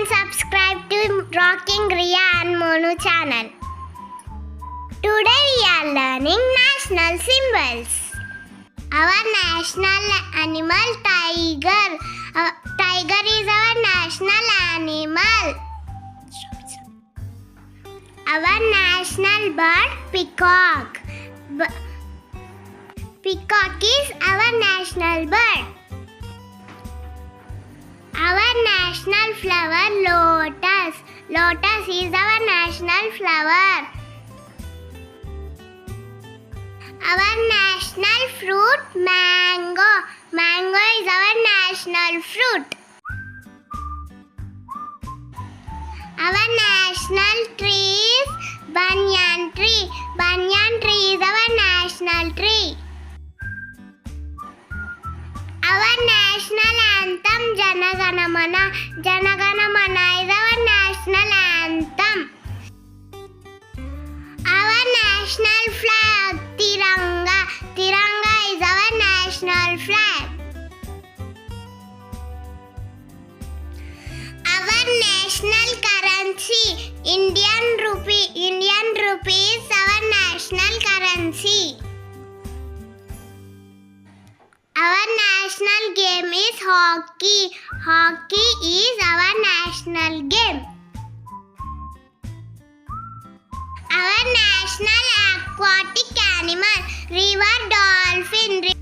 subscribe to Rocking Ria and Monu channel. Today we are learning national symbols. Our national animal tiger. Tiger is our national animal. Our national bird peacock. Peacock is our national bird. Our national flower lotus. Lotus is our national flower. Our national fruit mango. Mango is our national fruit. Our national tree is banyan tree. Banyan tree is our national tree. Our national anthem Jana Gana Mana. Jana Gana Mana is our national anthem. Our national flag Tiranga. Tiranga is our national flag. Our national currency Indian rupee. Indian rupee is our national currency. Our national game is hockey. Hockey is our national game. Our national aquatic animal river dolphin.